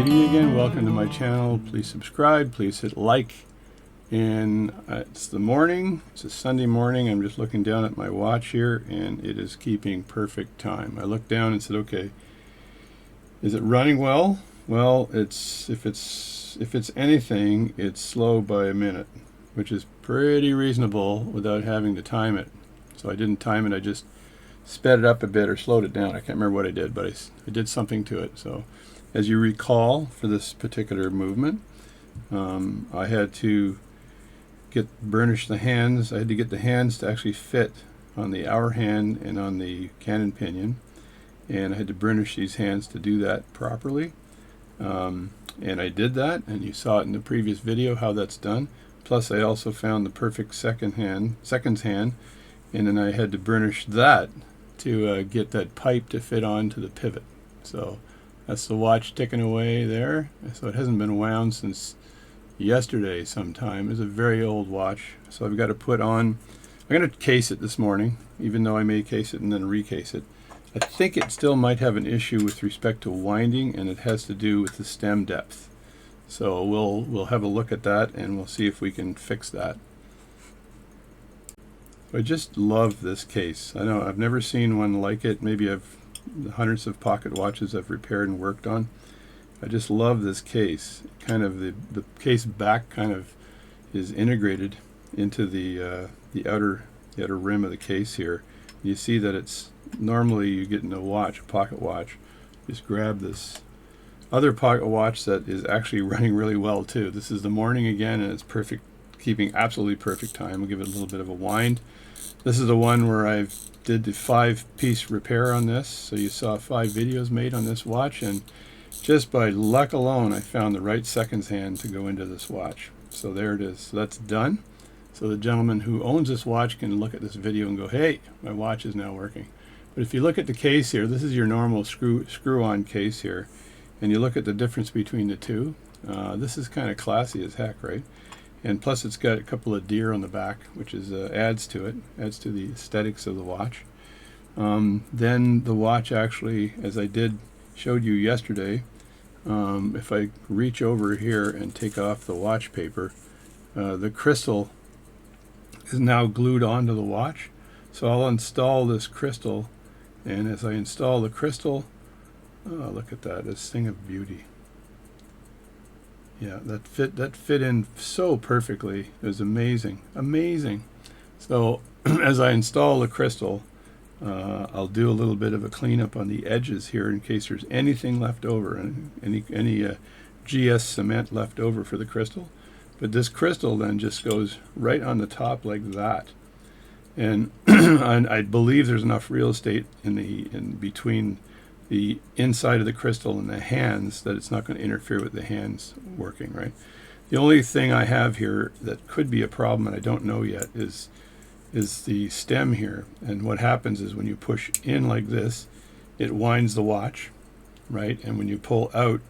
Judy again. Welcome to my channel. Please subscribe. Please hit like. And it's the morning. It's a Sunday morning. I'm just looking down at my watch here, and it is keeping perfect time. I looked down and said, "Okay, is it running well?" Well, if it's anything, it's slow by a minute, which is pretty reasonable without having to time it. So I didn't time it. I just sped it up a bit or slowed it down. I can't remember what I did, but I did something to it. So as you recall, for this particular movement, I had to burnish the hands. I had to get the hands to actually fit on the hour hand and on the cannon pinion, and I had to burnish these hands to do that properly. And I did that, and you saw it in the previous video how that's done. Plus I also found the perfect seconds hand, and then I had to burnish that to get that pipe to fit onto the pivot. So that's the watch ticking away there. So it hasn't been wound since yesterday sometime. It's a very old watch. So I've got to put on, I'm going to case it this morning, even though I may case it and then recase it. I think it still might have an issue with respect to winding, and it has to do with the stem depth. So we'll have a look at that, and we'll see if we can fix that. I just love this case. I know I've never seen one like it. Maybe I've hundreds of pocket watches I've repaired and worked on. I just love this case. Kind of the case back kind of is integrated into the outer rim of the case here. You see that it's normally you get in a watch, a pocket watch, just grab this other pocket watch that is actually running really well too. This is the morning again, and it's perfect, keeping absolutely perfect time. We'll give it a little bit of a wind. This is the one where I did the 5-piece repair on this. So you saw 5 videos made on this watch, and just by luck alone I found the right seconds hand to go into this watch. So there it is. So that's done. So the gentleman who owns this watch can look at this video and go, "Hey, my watch is now working." But if you look at the case here, this is your normal screw-on case here, and you look at the difference between the two. This is kind of classy as heck, right? And plus it's got a couple of deer on the back, which is adds to it, adds to the aesthetics of the watch. Then the watch actually, as I showed you yesterday, if I reach over here and take off the watch paper, the crystal is now glued onto the watch. So I'll install this crystal, and as I install the crystal, look at that, this thing of beauty. Yeah, that fit in so perfectly. It was amazing. So as I install the crystal, I'll do a little bit of a cleanup on the edges here in case there's anything left over, and any GS cement left over for the crystal. But this crystal then just goes right on the top like that, and I believe there's enough real estate in between the inside of the crystal and the hands that it's not going to interfere with the hands working, right? The only thing I have here that could be a problem, and I don't know yet, is the stem here. And what happens is when you push in like this, it winds the watch, right? And when you pull out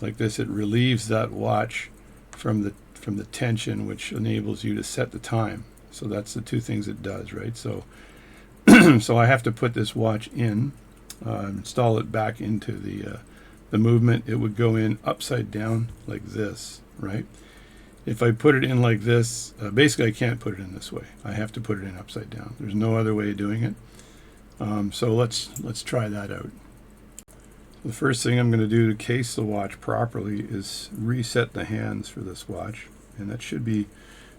like this, it relieves that watch from the tension, which enables you to set the time. So that's the two things it does, right? So so I have to put this watch in, install it back into the movement. It would go in upside down like this, right? If I put it in like this, basically I can't put it in this way. I have to put it in upside down. There's no other way of doing it. So let's try that out. The first thing I'm going to do to case the watch properly is reset the hands for this watch, and that should be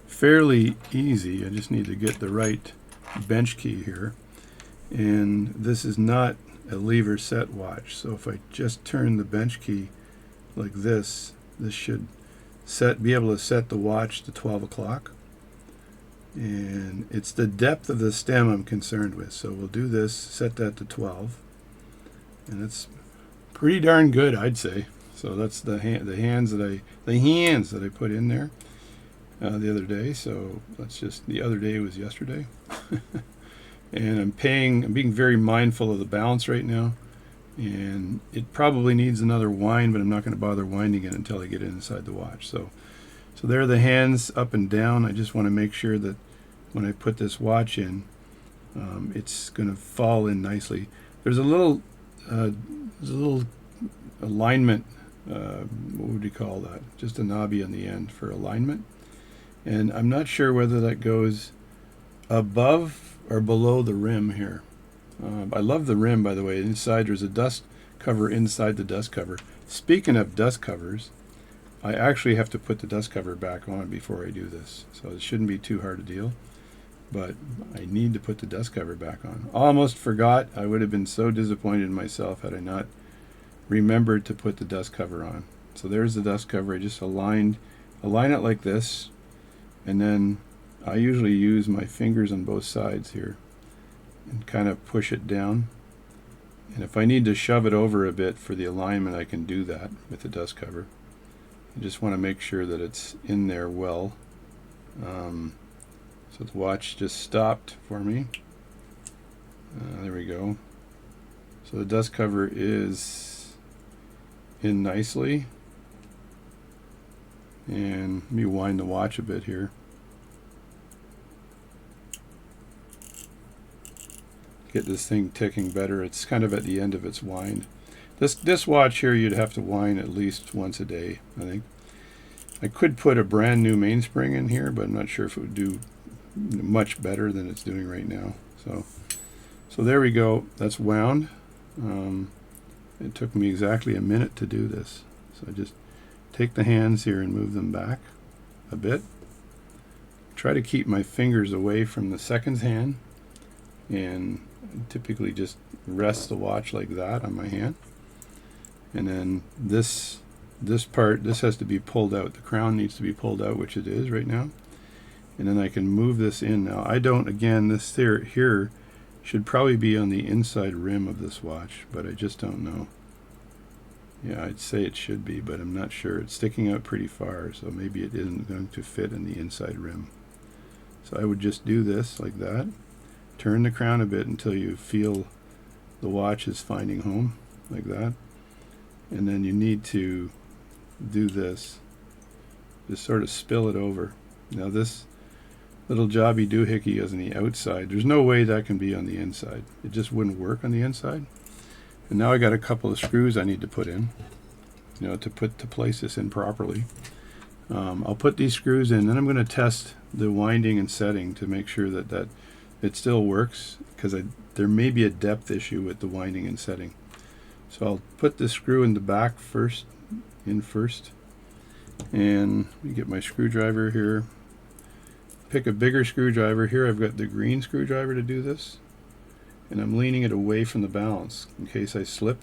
fairly easy. I just need to get the right bench key here, and this is not a lever set watch, so if I just turn the bench key like this should be able to set the watch to 12 o'clock. And it's the depth of the stem I'm concerned with, so we'll do this, set that to 12, and it's pretty darn good, I'd say. So that's the hands that I put in there the other day. So that's just, the other day was yesterday. And I'm being very mindful of the balance right now, and it probably needs another wind, but I'm not going to bother winding it until I get it inside the watch. So there are the hands up and down. I just want to make sure that when I put this watch in, it's going to fall in nicely. There's a little alignment what would you call that? Just a knobby on the end for alignment. And I'm not sure whether that goes above or below the rim here. I love the rim, by the way. Inside there's a dust cover inside the dust cover. Speaking of dust covers, I actually have to put the dust cover back on before I do this. So it shouldn't be too hard a deal. But I need to put the dust cover back on. Almost forgot. I would have been so disappointed in myself had I not remembered to put the dust cover on. So there's the dust cover. I just align it like this, and then I usually use my fingers on both sides here and kind of push it down. And if I need to shove it over a bit for the alignment, I can do that with the dust cover. I just want to make sure that it's in there well. So the watch just stopped for me. There we go. So the dust cover is in nicely. And let me wind the watch a bit here. Get this thing ticking better. It's kind of at the end of its wind. This watch here you'd have to wind at least once a day, I think. I could put a brand new mainspring in here, but I'm not sure if it would do much better than it's doing right now. So there we go. That's wound. It took me exactly a minute to do this. So I just take the hands here and move them back a bit. Try to keep my fingers away from the seconds hand, and typically just rest the watch like that on my hand. And then this part, this has to be pulled out. The crown needs to be pulled out, which it is right now. And then I can move this in now. I don't, again, this here should probably be on the inside rim of this watch, but I just don't know. Yeah, I'd say it should be, but I'm not sure. It's sticking out pretty far, so maybe it isn't going to fit in the inside rim. So I would just do this like that. Turn the crown a bit until you feel the watch is finding home, like that. And then you need to do this. Just sort of spill it over. Now this little jobby doohickey is on the outside. There's no way that can be on the inside. It just wouldn't work on the inside. And now I got a couple of screws I need to put in, to place this in properly. I'll put these screws in, then I'm going to test the winding and setting to make sure that it still works, because there may be a depth issue with the winding and setting. So I'll put the screw in the back first, and let me get my screwdriver here. Pick a bigger screwdriver. Here I've got the green screwdriver to do this, and I'm leaning it away from the balance in case I slip,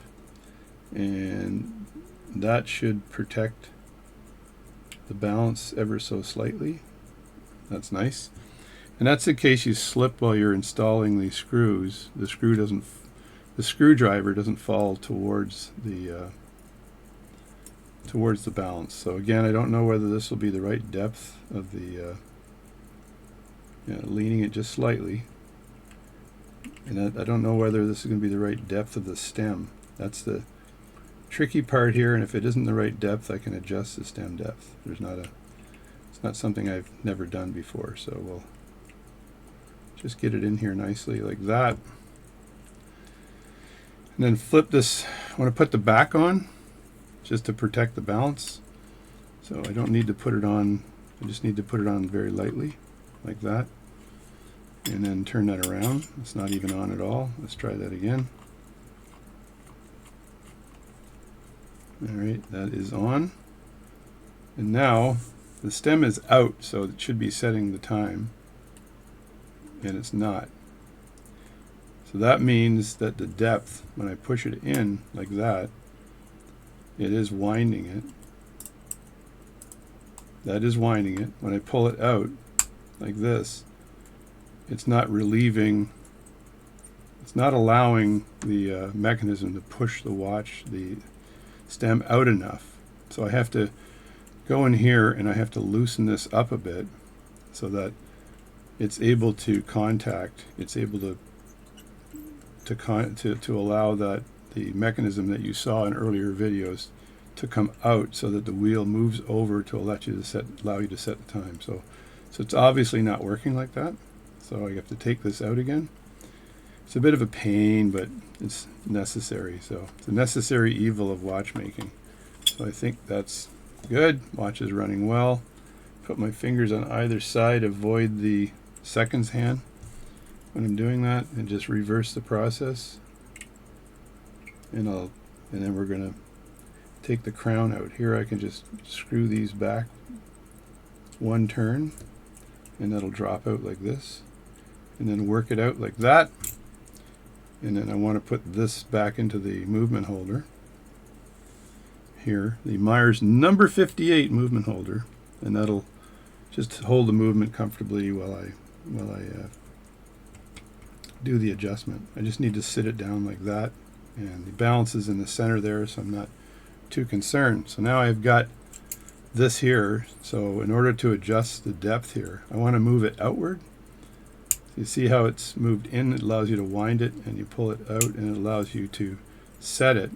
and that should protect the balance ever so slightly. That's nice. And that's in case you slip while you're installing these screws. The screwdriver doesn't fall towards the balance. So again, I don't know whether this will be the right depth of the leaning it just slightly, and I don't know whether this is going to be the right depth of the stem. That's the tricky part here, and if it isn't the right depth, I can adjust the stem depth. It's not something I've never done before, so we'll just get it in here nicely like that. And then flip this. I want to put the back on just to protect the balance, so I don't need to put it on. I just need to put it on very lightly like that, and then turn that around. It's not even on at all. Let's try that again. Alright, that is on. And now the stem is out, so it should be setting the time, and it's not. So that means that the depth, when I push it in like that, it is winding it. That is winding it. When I pull it out like this, it's not relieving, it's not allowing the mechanism to push the stem out enough. So I have to go in here and I have to loosen this up a bit so that it's able to contact, it's able to allow that the mechanism that you saw in earlier videos to come out, so that the wheel moves over to allow you to set the time. So it's obviously not working like that. So I have to take this out again. It's a bit of a pain, but it's necessary. So it's a necessary evil of watchmaking. So I think that's good. Watch is running well. Put my fingers on either side, avoid the seconds hand when I'm doing that, and just reverse the process. And then we're gonna take the crown out. Here I can just screw these back one turn, and that'll drop out like this, and then work it out like that. And then I want to put this back into the movement holder here, the Myers number 58 movement holder, and that'll just hold the movement comfortably while I do the adjustment. I just need to sit it down like that, and the balance is in the center there, so I'm not too concerned. So now I've got this here. So in order to adjust the depth here, I want to move it outward. You see how it's moved in? It allows you to wind it, and you pull it out, and it allows you to set it.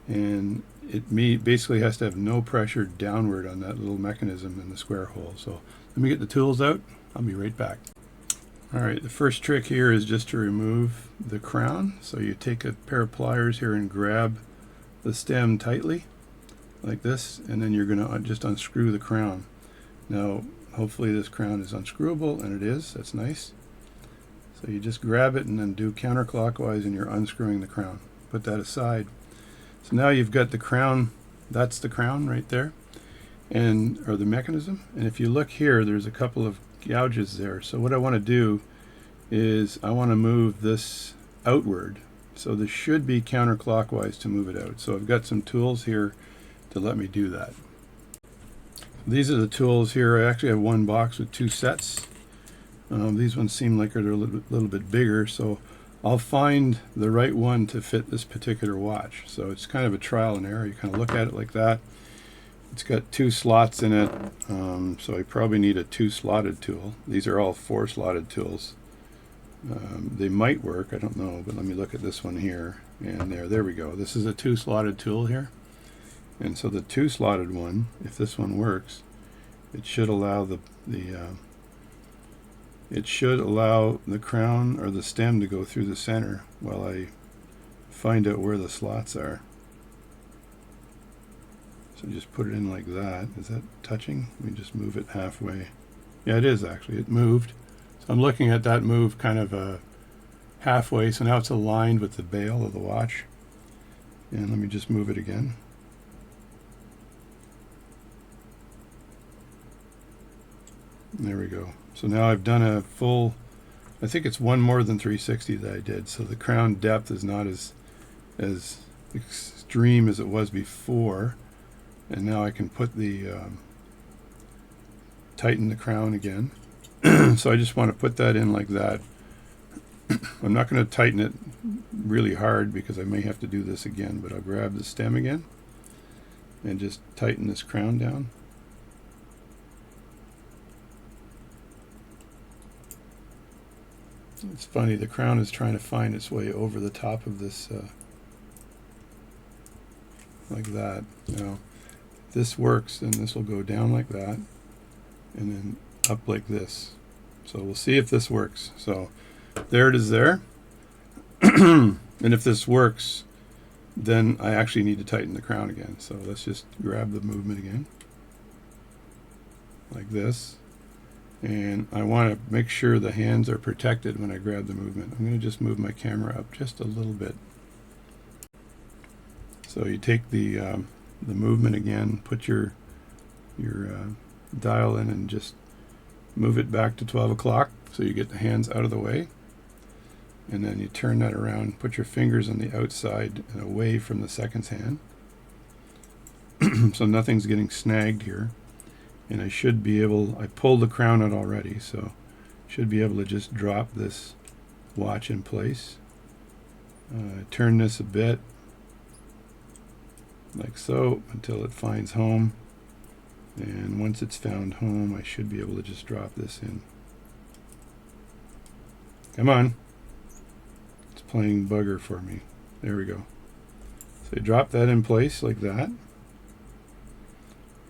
And it basically has to have no pressure downward on that little mechanism in the square hole. So let me get the tools out. I'll be right back. All right, the first trick here is just to remove the crown. So you take a pair of pliers here and grab the stem tightly like this, and then you're going to just unscrew the crown. Now hopefully this crown is unscrewable, and it is. That's nice. So you just grab it and then do counterclockwise, and you're unscrewing the crown. Put that aside. So now you've got the crown. That's the crown right there, or the mechanism. And if you look here, there's a couple of gouges there. So what I want to do is I want to move this outward. So this should be counterclockwise to move it out. So I've got some tools here to let me do that. These are the tools here. I actually have one box with two sets. These ones seem like they're a little bit bigger, so I'll find the right one to fit this particular watch. So it's kind of a trial and error. You kind of look at it like that. It's got two slots in it, so I probably need a 2-slotted tool. These are all 4-slotted tools. They might work, I don't know, but let me look at this one here. And there we go. This is a 2-slotted tool here. And so the 2-slotted one, if this one works, it should allow the crown or the stem to go through the center while I find out where the slots are. So just put it in like that. Is that touching? Let me just move it halfway. Yeah, it is actually. It moved. So I'm looking at that move kind of halfway. So now it's aligned with the bail of the watch. And let me just move it again. There we go. So now I've done a full, I think it's one more than 360 that I did. So the crown depth is not as extreme as it was before. And now I can put tighten the crown again. So I just want to put that in like that. I'm not going to tighten it really hard because I may have to do this again, but I'll grab the stem again and just tighten this crown down. It's funny, the crown is trying to find its way over the top of this like that. Now, if this works, then this will go down like that and then up like this. So we'll see if this works. So there it is there. And if this works, then I actually need to tighten the crown again. So let's just grab the movement again like this. And I want to make sure the hands are protected when I grab the movement. I'm going to just move my camera up just a little bit. So you take the movement again, put your dial in, and just move it back to 12 o'clock so you get the hands out of the way. And then you turn that around, put your fingers on the outside and away from the seconds hand. So nothing's getting snagged here. And I should be able, I pulled the crown out already, so should be able to just drop this watch in place. Turn this a bit, like so, until it finds home. And once it's found home, I should be able to just drop this in. Come on. It's playing bugger for me. There we go. So I drop that in place like that.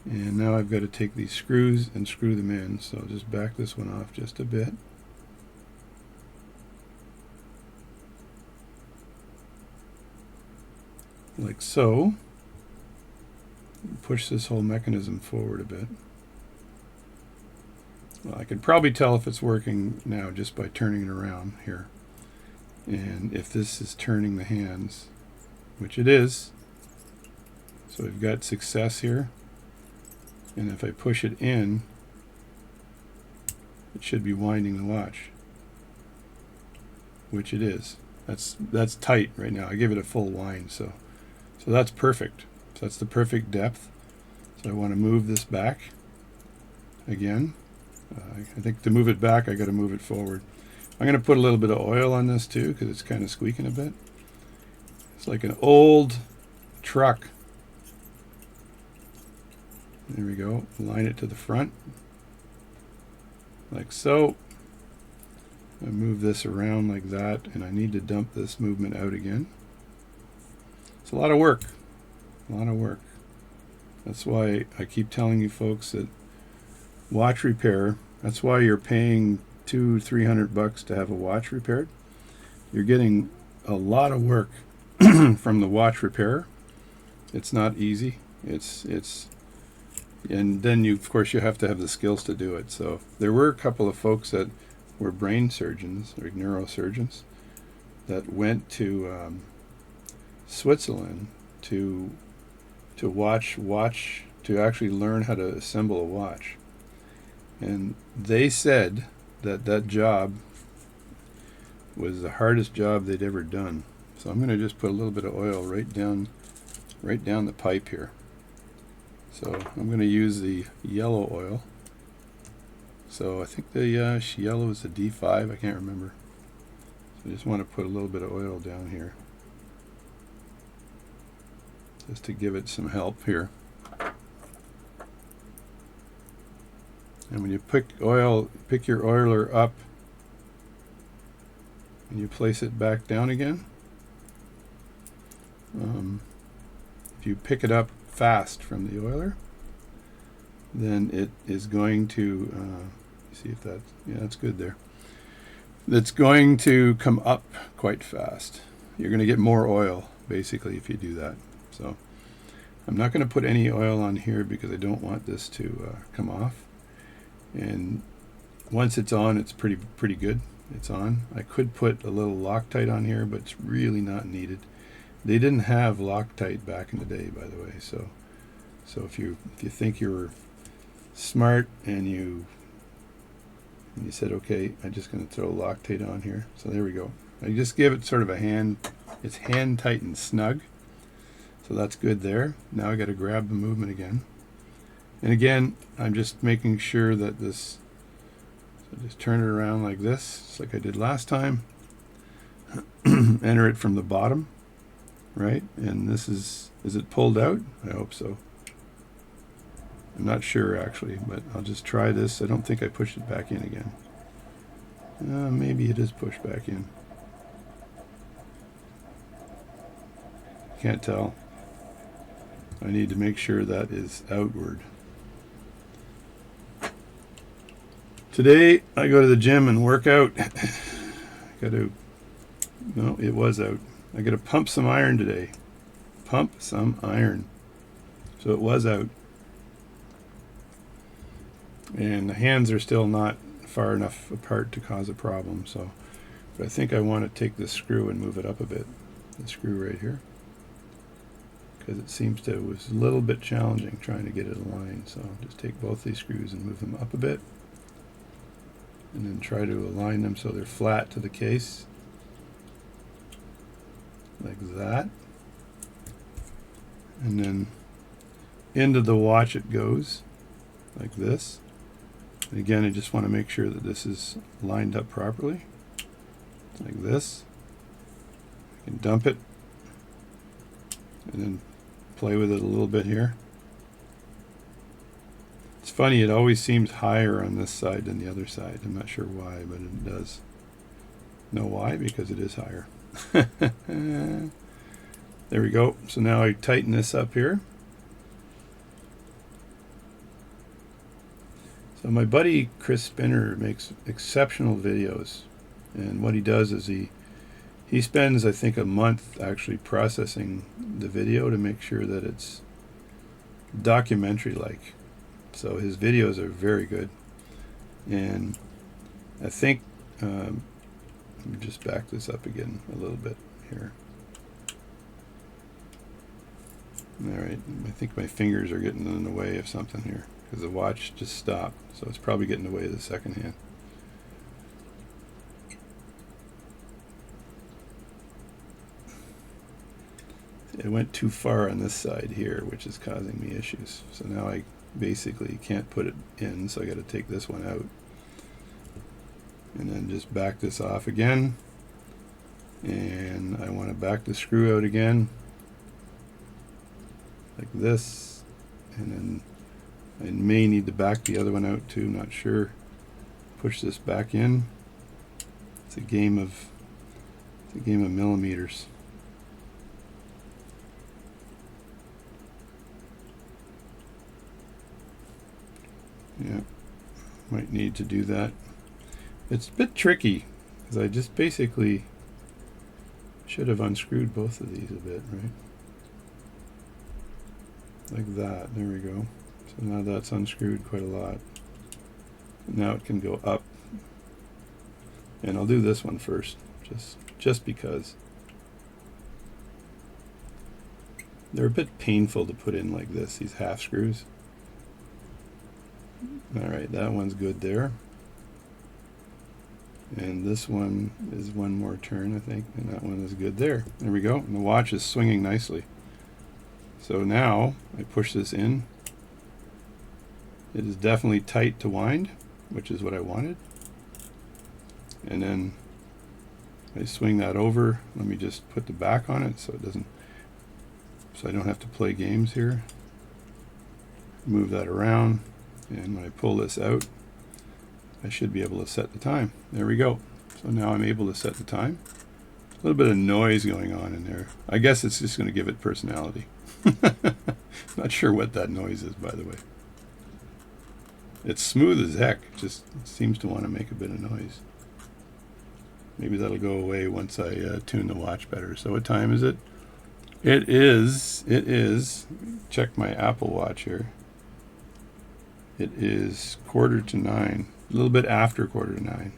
And now I've got to take these screws and screw them in. So I'll just back this one off just a bit. Like so. push this whole mechanism forward a bit. Well, I can probably tell if it's working now just by turning it around here. And if this is turning the hands, which it is, so we've got success here. And if I push it in, it should be winding the watch, which it is. That's tight right now. I give it a full wind, so that's perfect. So that's the perfect depth. So I want to move this back again. I think to move it back, I got to move it forward. I'm going to put a little bit of oil on this too, because it's kind of squeaking a bit. It's like an old truck. There we go. Line it to the front, like so. I move this around like that, and I need to dump this movement out again. It's a lot of work. A lot of work. That's why I keep telling you folks that watch repair, that's why you're paying $200-300 to have a watch repaired. You're getting a lot of work from the watch repairer. It's not easy. And then of course you have to have the skills to do it. So there were a couple of folks that were brain surgeons or neurosurgeons that went to Switzerland to actually learn how to assemble a watch. And they said that job was the hardest job they'd ever done. So I'm going to just put a little bit of oil right down the pipe here. So I'm going to use the yellow oil. So I think the yellow is the D5. I can't remember. So I just want to put a little bit of oil down here, just to give it some help here. And when you pick your oiler up and you place it back down again, if you pick it up fast from the oiler, then it is going to see if that, yeah, that's good there. That's going to come up quite fast. You're going to get more oil basically if you do that. So I'm not going to put any oil on here because I don't want this to come off. And once it's on, it's pretty good. It's on. I could put a little Loctite on here, but it's really not needed. They didn't have Loctite back in the day, by the way. So if you think you were smart and you said, okay, I'm just going to throw Loctite on here. So there we go. I just give it sort of a hand. It's hand tight and snug. So that's good there. Now I got to grab the movement again. And again, I'm just making sure that this, so just turn it around like this, just like I did last time. Enter it from the bottom, right? And this is it pulled out? I hope so. I'm not sure actually, but I'll just try this. I don't think I pushed it back in again. Maybe it is pushed back in. Can't tell. I need to make sure that is outward. Today I go to the gym and work out. No, it was out. I got to pump some iron today. Pump some iron. So it was out. And the hands are still not far enough apart to cause a problem. So, but I think I want to take this screw and move it up a bit. The screw right here. Because it was a little bit challenging trying to get it aligned. So I'll just take both these screws and move them up a bit. And then try to align them so they're flat to the case. Like that. And then into the watch it goes. Like this. And again, I just want to make sure that this is lined up properly. Like this. I can dump it. And then play with it a little bit here. It's funny, it always seems higher on this side than the other side. I'm not sure why, but it does. Know why? Because it is higher. There we go. So now I tighten this up here. So my buddy Chris Spinner makes exceptional videos. And what he does is he spends, I think, a month actually processing the video to make sure that it's documentary like. So his videos are very good. And I think, let me just back this up again a little bit here. Alright, I think my fingers are getting in the way of something here, because the watch just stopped, so it's probably getting in the way of the second hand. It went too far on this side here, which is causing me issues. So now I basically can't put it in, so I got to take this one out. And then just back this off again. And I want to back the screw out again, like this. And then I may need to back the other one out too, not sure. Push this back in. It's a game of millimeters. Yeah, might need to do that. It's a bit tricky because I just basically should have unscrewed both of these a bit, right? Like that. There we go. So now that's unscrewed quite a lot. Now it can go up. And I'll do this one first, just because. They're a bit painful to put in like this, these half screws. Alright, that one's good there. And this one is one more turn, I think, and that one is good there. There we go. And the watch is swinging nicely. So now I push this in. It is definitely tight to wind, which is what I wanted. And then I swing that over. Let me just put the back on it so it doesn't, so I don't have to play games here. Move that around. And when I pull this out, I should be able to set the time. There we go. So now I'm able to set the time. A little bit of noise going on in there. I guess it's just going to give it personality. Not sure what that noise is, by the way. It's smooth as heck. It just seems to want to make a bit of noise. Maybe that'll go away once I tune the watch better. So what time is it? It is, check my Apple Watch here. It is 8:45, a little bit after 8:45.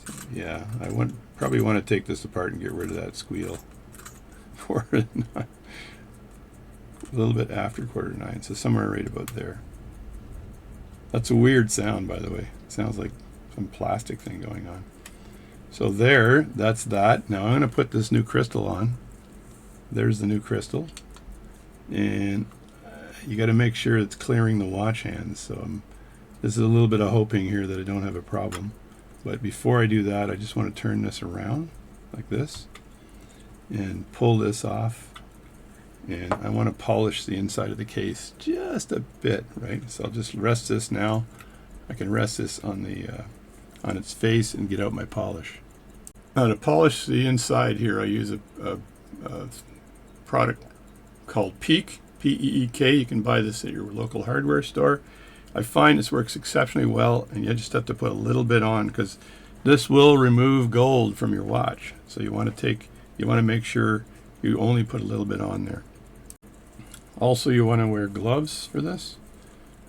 So, yeah, I probably want to take this apart and get rid of that squeal. 8:45, a little bit after 8:45, so somewhere right about there. That's a weird sound, by the way. It sounds like some plastic thing going on. So there, that's that. Now I'm going to put this new crystal on. There's the new crystal. And you got to make sure it's clearing the watch hands. So this is a little bit of hoping here that I don't have a problem. But before I do that, I just want to turn this around like this and pull this off. And I want to polish the inside of the case just a bit, right? So I'll just rest this now. I can rest this on its face and get out my polish. Now to polish the inside here, I use a product called Peek. P-E-E-K. You can buy this at your local hardware store. I find this works exceptionally well, and you just have to put a little bit on because this will remove gold from your watch. So you want to make sure you only put a little bit on there. Also, you want to wear gloves for this.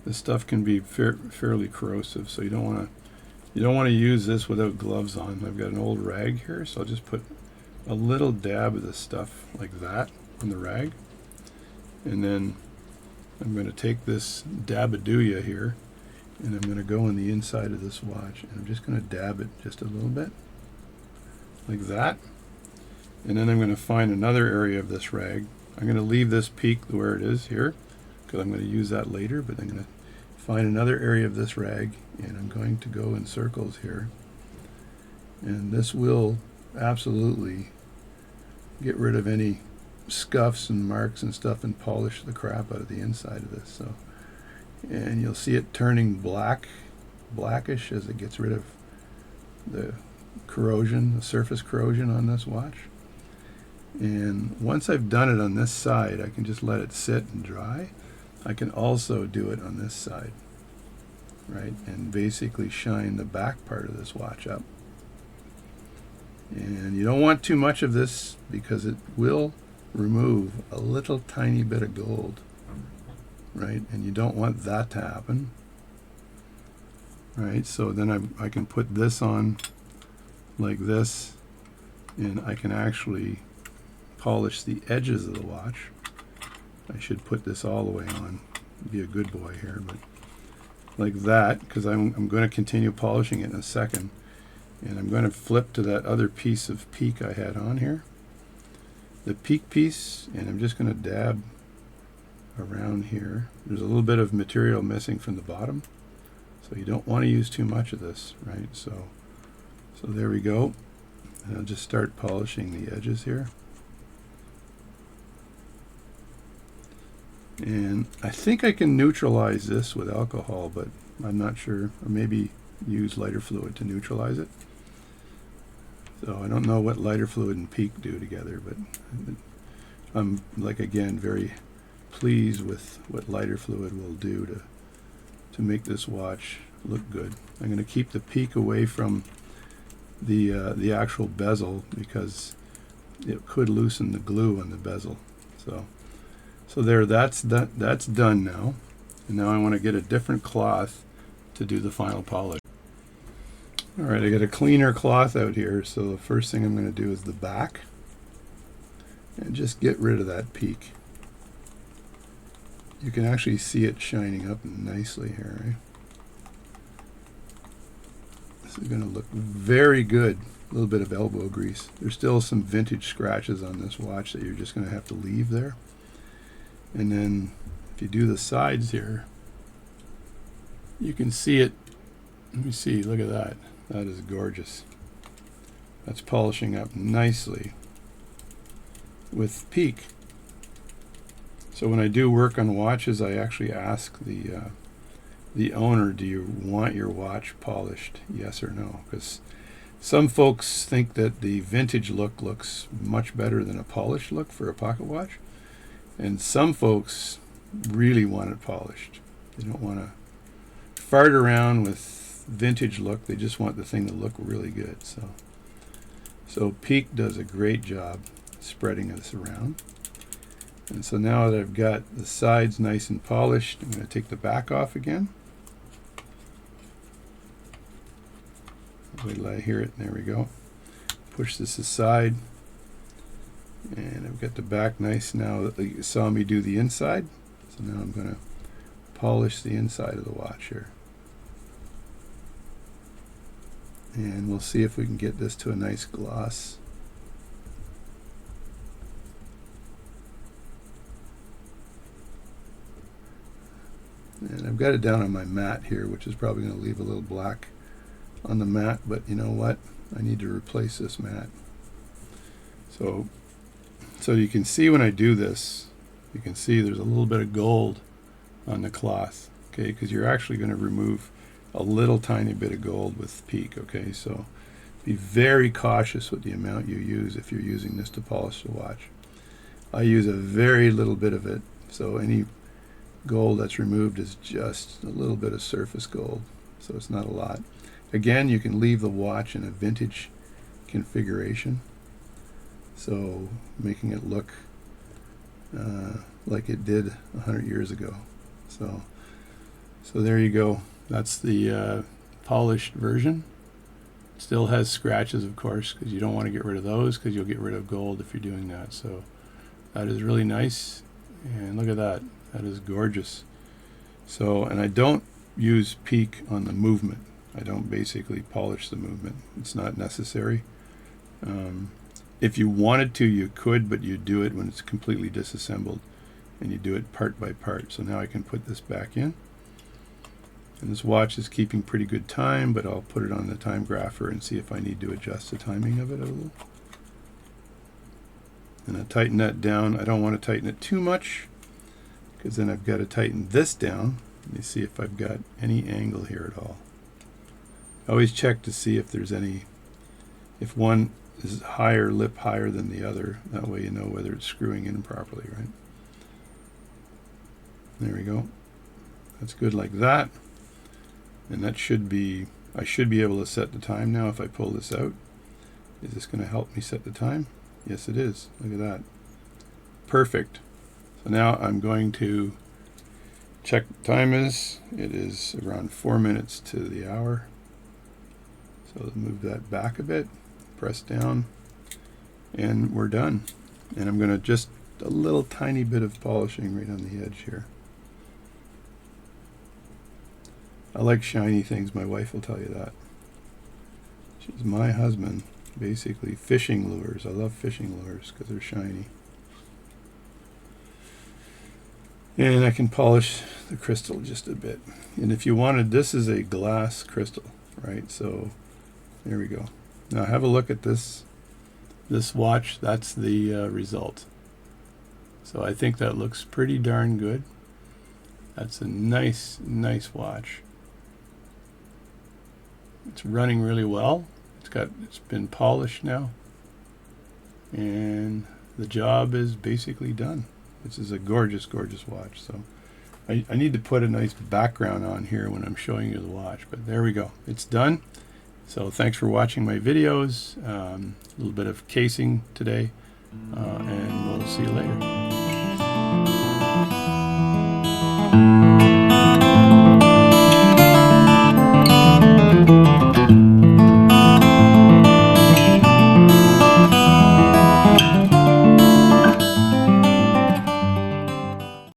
This stuff can be fairly corrosive, so you don't want to use this without gloves on. I've got an old rag here, so I'll just put a little dab of this stuff like that on the rag. And then I'm going to take this dabadooya here, and I'm going to go on the inside of this watch, and I'm just going to dab it just a little bit, like that. And then I'm going to find another area of this rag. I'm going to leave this peak where it is here, because I'm going to use that later, but I'm going to find another area of this rag, and I'm going to go in circles here. And this will absolutely get rid of any scuffs and marks and stuff and polish the crap out of the inside of this. So, and you'll see it turning blackish as it gets rid of the corrosion, the surface corrosion on this watch. And once I've done it on this side, I can just let it sit and dry. I can also do it on this side, right, and basically shine the back part of this watch up. And you don't want too much of this because it will remove a little tiny bit of gold right? And you don't want that to happen, right? So then I can put this on like this, and I can actually polish the edges of the watch. I should put this all the way on, be a good boy here, but like that, because I'm going to continue polishing it in a second. And I'm going to flip to that other piece of peak I had on here, the peak piece, and I'm just going to dab around here. There's a little bit of material missing from the bottom, so you don't want to use too much of this, right? So there we go. And I'll just start polishing the edges here. And I think I can neutralize this with alcohol, but I'm not sure. Or maybe use lighter fluid to neutralize it. So I don't know what lighter fluid and peak do together, but I'm, like, again, very pleased with what lighter fluid will do to make this watch look good. I'm going to keep the peak away from the actual bezel, because it could loosen the glue on the bezel. So there, that's done now. And now I want to get a different cloth to do the final polish. Alright, I got a cleaner cloth out here, so the first thing I'm going to do is the back. And just get rid of that peak. You can actually see it shining up nicely here, right? This is going to look very good. A little bit of elbow grease. There's still some vintage scratches on this watch that you're just going to have to leave there. And then if you do the sides here, you can see it. Let me see, look at that. That is gorgeous. That's polishing up nicely with peak. So when I do work on watches, I actually ask the owner, do you want your watch polished, yes or no? Because some folks think that the vintage look looks much better than a polished look for a pocket watch. And some folks really want it polished. They don't want to fart around with vintage look. They just want the thing to look really good. So Peak does a great job spreading this around. And so now that I've got the sides nice and polished, I'm going to take the back off again. Wait till I hear it. There we go. Push this aside. And I've got the back nice now that you saw me do the inside. So now I'm going to polish the inside of the watch here. And we'll see if we can get this to a nice gloss. And I've got it down on my mat here, which is probably going to leave a little black on the mat, but you know what? I need to replace this mat. So you can see when I do this, you can see there's a little bit of gold on the cloth, okay, because you're actually going to remove a little tiny bit of gold with Peak, okay? So be very cautious with the amount you use if you're using this to polish the watch. I use a very little bit of it, so any gold that's removed is just a little bit of surface gold, so it's not a lot. Again, you can leave the watch in a vintage configuration, so making it look like it did 100 years ago. So there you go. That's the polished version. It still has scratches, of course, because you don't want to get rid of those, because you'll get rid of gold if you're doing that. So that is really nice, and look at that. That is gorgeous. So, and I don't use Peak on the movement. I don't basically polish the movement. It's not necessary. If you wanted to, you could, but you do it when it's completely disassembled, and you do it part by part. So now I can put this back in. And this watch is keeping pretty good time, but I'll put it on the time grapher and see if I need to adjust the timing of it a little. And I tighten that down. I don't want to tighten it too much, because then I've got to tighten this down. Let me see if I've got any angle here at all. I always check to see if there's any, if one is higher, lip higher than the other. That way you know whether it's screwing in properly, right? There we go. That's good like that. And that should be, I should be able to set the time now if I pull this out. Is this going to help me set the time? Yes, it is. Look at that. Perfect. So now I'm going to check what time is. It is around 4 minutes to the hour. So move that back a bit, press down, and we're done. And I'm going to just a little tiny bit of polishing right on the edge here. I like shiny things. My wife will tell you that. She's my husband. Basically fishing lures. I love fishing lures because they're shiny. And I can polish the crystal just a bit. And if you wanted, this is a glass crystal, right? So there we go. Now have a look at this watch. That's the result. So I think that looks pretty darn good. That's a nice watch. It's running really well. It's been polished now, and the job is basically done. This is a gorgeous watch. So I need to put a nice background on here when I'm showing you the watch, but there we go. It's done. So thanks for watching my videos. A little bit of casing today, and we'll see you later.